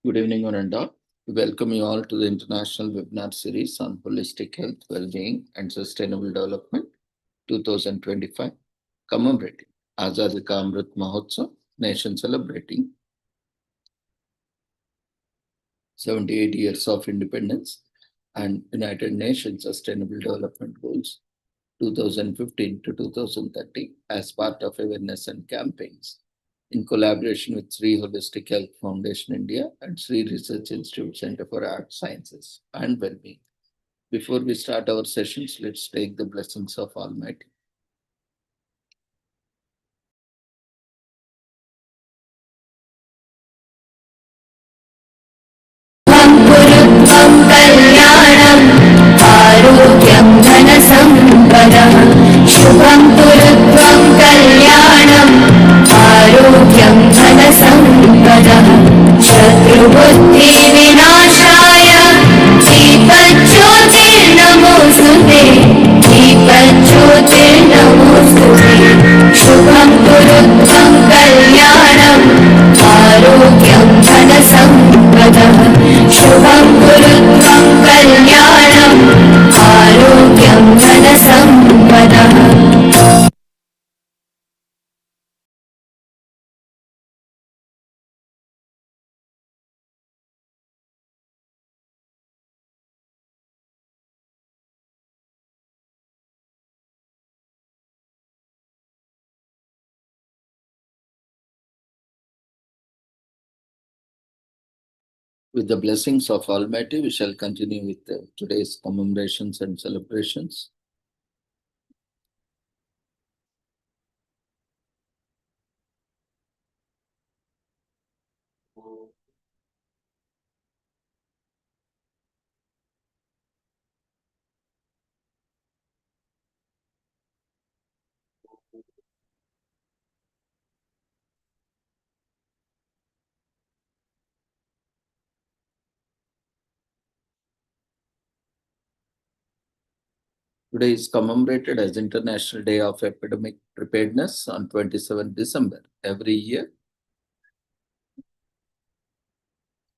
Good evening, Ananda. We welcome you all to the International Webinar Series on Holistic Health, Wellbeing and Sustainable Development 2025, commemorating Azadi Ka Amrit Mahotsav, nation celebrating 78 years of independence and United Nations Sustainable Development Goals 2015 to 2030 as part of awareness and campaigns in collaboration with Sri Holistic Health Foundation India and Sri Research Institute Center for Art Sciences and Wellbeing. Before we start our sessions, let's take the blessings of Almighty. आरोग्यं धनसम्पदः शुभं कुरुत्वं कल्याणम् आरोग्यं धनसम्पदः शत्रुबुद्धिविनाशाय दीपज्योतिर्नमोऽस्तुते दीपज्योतिर्नमोऽस्तुते शुभं कुरुत्वं कल्याणम् आरोग्यं धनसम्पदः शुभं कुरुत्वं कल्याणम् आरोग्यं धनसम्पदः With the blessings of Almighty, we shall continue with today's commemorations and celebrations. Today is commemorated as International Day of Epidemic Preparedness on 27 December. Every year,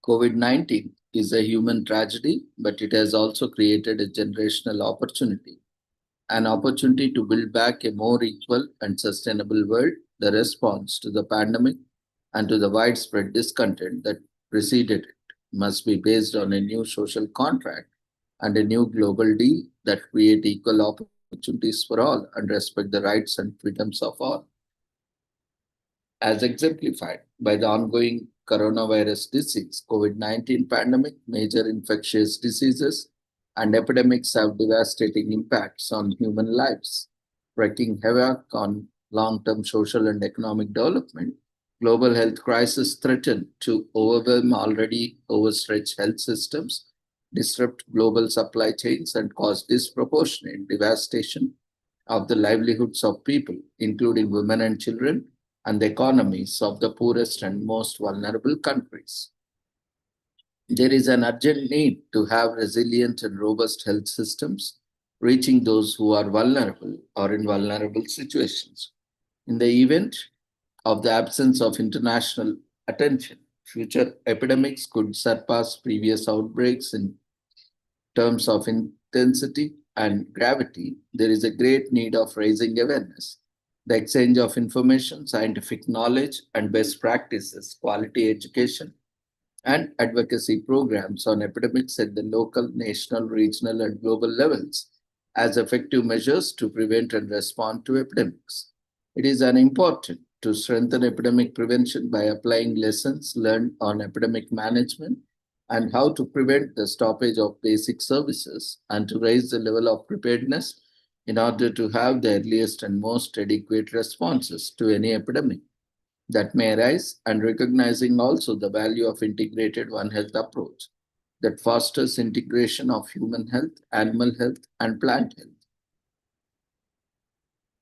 COVID-19 is a human tragedy, but it has also created a generational opportunity, an opportunity to build back a more equal and sustainable world. The response to the pandemic and to the widespread discontent that preceded it must be based on a new social contract and a new global deal that create equal opportunities for all and respect the rights and freedoms of all. As exemplified by the ongoing coronavirus disease, COVID-19 pandemic, major infectious diseases, and epidemics have devastating impacts on human lives, wreaking havoc on long-term social and economic development. Global health crisis threaten to overwhelm already overstretched health systems, disrupt global supply chains, and cause disproportionate devastation of the livelihoods of people, including women and children, and the economies of the poorest and most vulnerable countries. There is an urgent need to have resilient and robust health systems, reaching those who are vulnerable or in vulnerable situations. In the event of the absence of international attention, future epidemics could surpass previous outbreaks in terms of intensity and gravity. There is a great need of raising awareness, the exchange of information, scientific knowledge, and best practices, quality education, and advocacy programs on epidemics at the local, national, regional, and global levels as effective measures to prevent and respond to epidemics. It is an important to strengthen epidemic prevention by applying lessons learned on epidemic management and how to prevent the stoppage of basic services and to raise the level of preparedness in order to have the earliest and most adequate responses to any epidemic that may arise, and recognizing also the value of integrated One Health approach that fosters integration of human health, animal health, and plant health,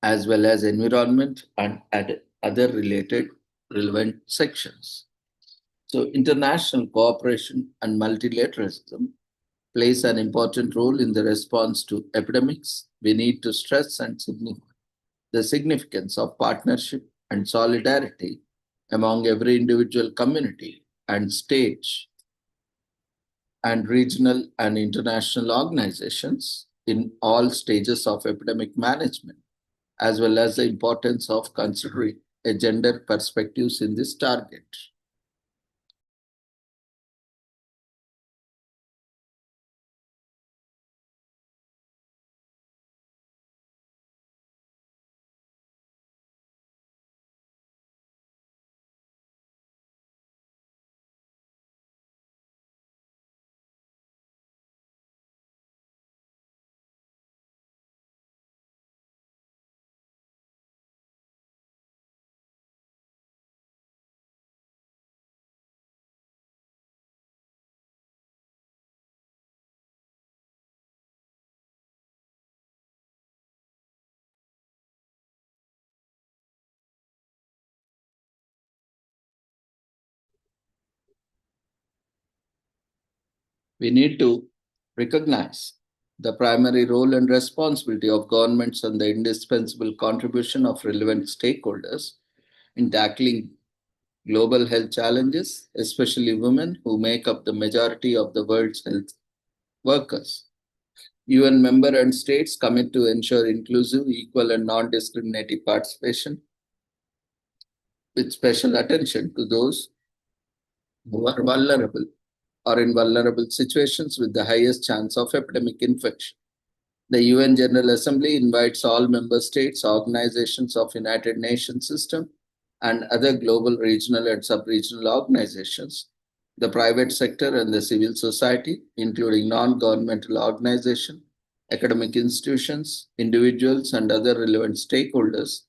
as well as environment and other related relevant sections. So international cooperation and multilateralism plays an important role in the response to epidemics. We need to stress and the significance of partnership and solidarity among every individual community and state and regional and international organizations in all stages of epidemic management, as well as the importance of considering a gender perspectives in this target. We need to recognize the primary role and responsibility of governments and the indispensable contribution of relevant stakeholders in tackling global health challenges, especially women who make up the majority of the world's health workers. UN member and states commit to ensure inclusive, equal, and non-discriminating participation with special attention to those who are vulnerable or in vulnerable situations with the highest chance of epidemic infection. The UN General Assembly invites all member states, organizations of United Nations system, and other global, regional, and sub-regional organizations, the private sector and the civil society, including non-governmental organizations, academic institutions, individuals, and other relevant stakeholders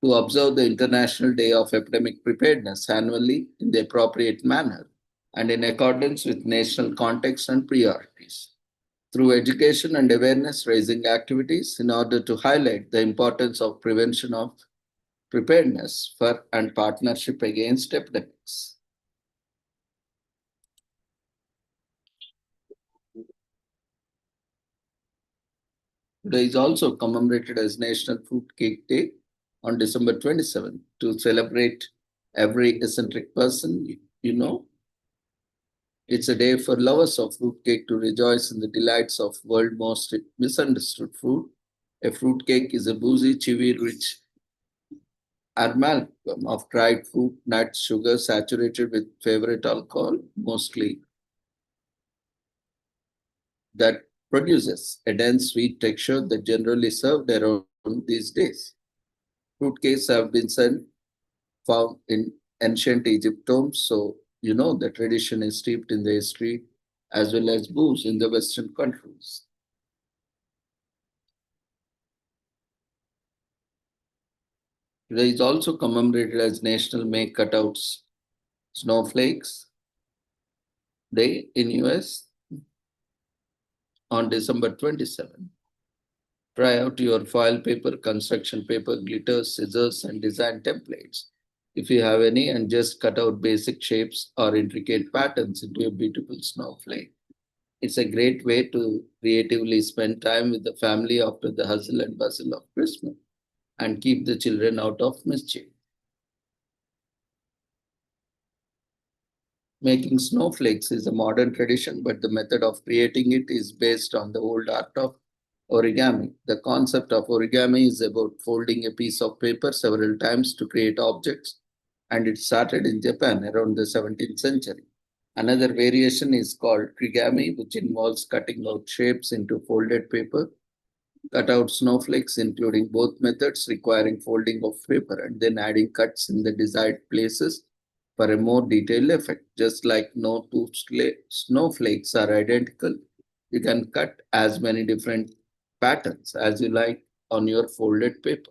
to observe the International Day of Epidemic Preparedness annually in the appropriate manner and in accordance with national context and priorities through education and awareness raising activities in order to highlight the importance of prevention of preparedness for and partnership against epidemics. Today is also commemorated as National Fruit Cake Day on December 27th to celebrate every eccentric person you know. It's a day for lovers of fruitcake to rejoice in the delights of world's most misunderstood fruit. A fruitcake is a boozy, chewy, rich amalgam of dried fruit, nuts, sugar, saturated with favorite alcohol, mostly that produces a dense sweet texture that generally served around these days. Fruitcakes have been found in ancient Egypt tombs, so you know the tradition is steeped in the history as well as booze in the Western countries. Today is also commemorated as National Make Cutouts Snowflakes Day in US on December 27. Try out your foil paper, construction paper, glitters, scissors, and design templates if you have any, and just cut out basic shapes or intricate patterns into a beautiful snowflake. It's a great way to creatively spend time with the family after the hustle and bustle of Christmas and keep the children out of mischief. Making snowflakes is a modern tradition, but the method of creating it is based on the old art of origami. The concept of origami is about folding a piece of paper several times to create objects, and it started in Japan around the 17th century. Another variation is called trigami, which involves cutting out shapes into folded paper. Cut out snowflakes, including both methods requiring folding of paper and then adding cuts in the desired places for a more detailed effect. Just like no two snowflakes are identical, you can cut as many different patterns as you like on your folded paper.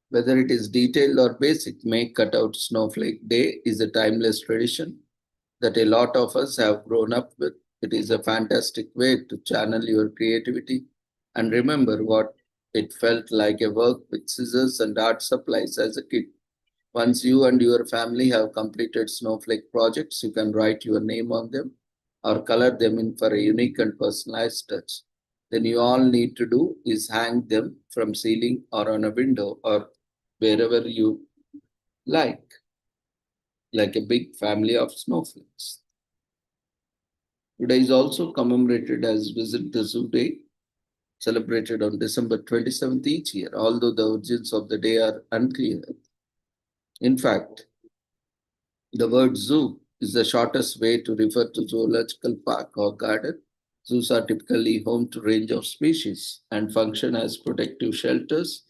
Whether it is detailed or basic, Make Cutout Snowflake Day is a timeless tradition that a lot of us have grown up with. It is a fantastic way to channel your creativity and remember what it felt like a work with scissors and art supplies as a kid. Once you and your family have completed snowflake projects, you can write your name on them or color them in for a unique and personalized touch. Then you all need to do is hang them from ceiling or on a window or wherever you like a big family of snowflakes. Today is also commemorated as Visit the Zoo Day, celebrated on December 27th each year, although the origins of the day are unclear. In fact, the word zoo is the shortest way to refer to zoological park or garden. Zoos are typically home to range of species and function as protective shelters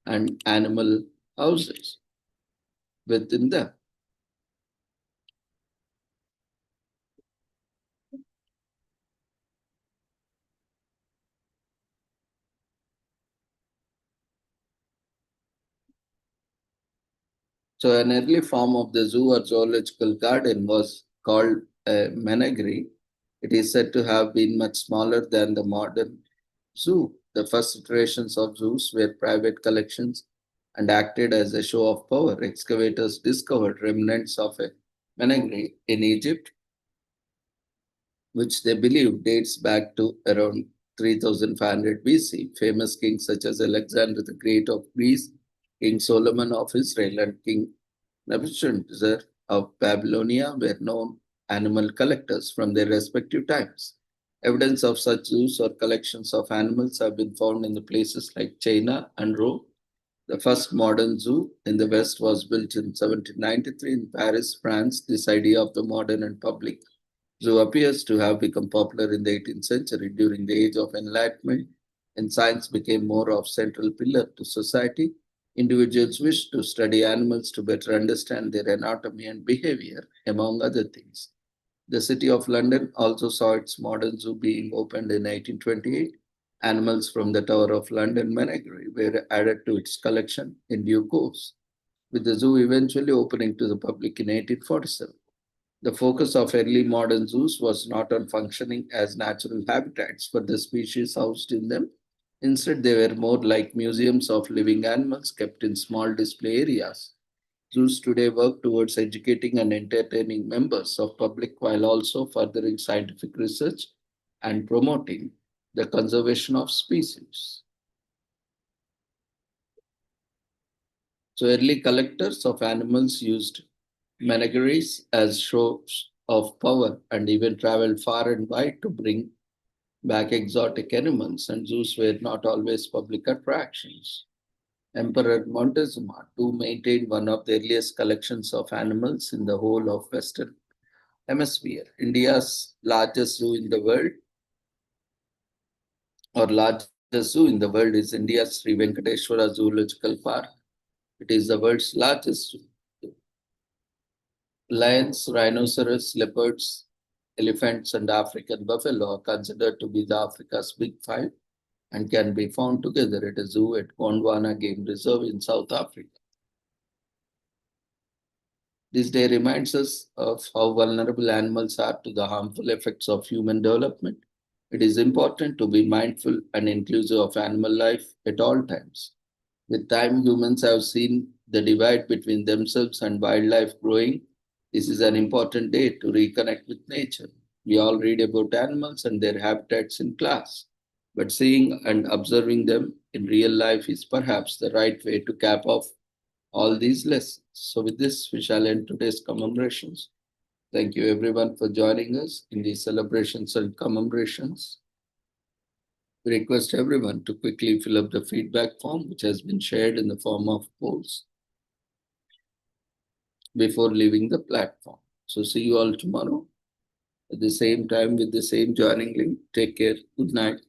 and animal houses within them. So an early form of the zoo or zoological garden was called a menagerie. It is said to have been much smaller than the modern zoo. The first iterations of zoos were private collections and acted as a show of power. Excavators discovered remnants of a menagerie in Egypt, which they believe dates back to around 3500 BC. Famous kings such as Alexander the Great of Greece, King Solomon of Israel, and King Nebuchadnezzar of Babylonia were known animal collectors from their respective times. Evidence of such zoos or collections of animals have been found in the places like China and Rome. The first modern zoo in the West was built in 1793 in Paris, France. This idea of the modern and public zoo appears to have become popular in the 18th century during the Age of Enlightenment, and science became more of central pillar to society. Individuals wished to study animals to better understand their anatomy and behavior, among other things. The city of London also saw its modern zoo being opened in 1828. Animals from the Tower of London Menagerie were added to its collection in due course, with the zoo eventually opening to the public in 1847. The focus of early modern zoos was not on functioning as natural habitats for the species housed in them. Instead, they were more like museums of living animals kept in small display areas. Zoos today work towards educating and entertaining members of public while also furthering scientific research and promoting the conservation of species. So early collectors of animals used menageries as shows of power and even traveled far and wide to bring back exotic animals, and zoos were not always public attractions. Emperor Montezuma too maintained one of the earliest collections of animals in the whole of Western Hemisphere. India's largest zoo in the world, or largest zoo in the world, is India's Sri Venkateswara Zoological Park. It is the world's largest zoo. Lions, rhinoceros, leopards, elephants, and African buffalo are considered to be the Africa's big five and can be found together at a zoo at Gondwana Game Reserve in South Africa. This day reminds us of how vulnerable animals are to the harmful effects of human development. It is important to be mindful and inclusive of animal life at all times. With time, humans have seen the divide between themselves and wildlife growing. This is an important day to reconnect with nature. We all read about animals and their habitats in class, but seeing and observing them in real life is perhaps the right way to cap off all these lessons. So with this, we shall end today's commemorations. Thank you everyone for joining us in these celebrations and commemorations. We request everyone to quickly fill up the feedback form, which has been shared in the form of polls before leaving the platform. So see you all tomorrow at the same time with the same joining link. Take care. Good night.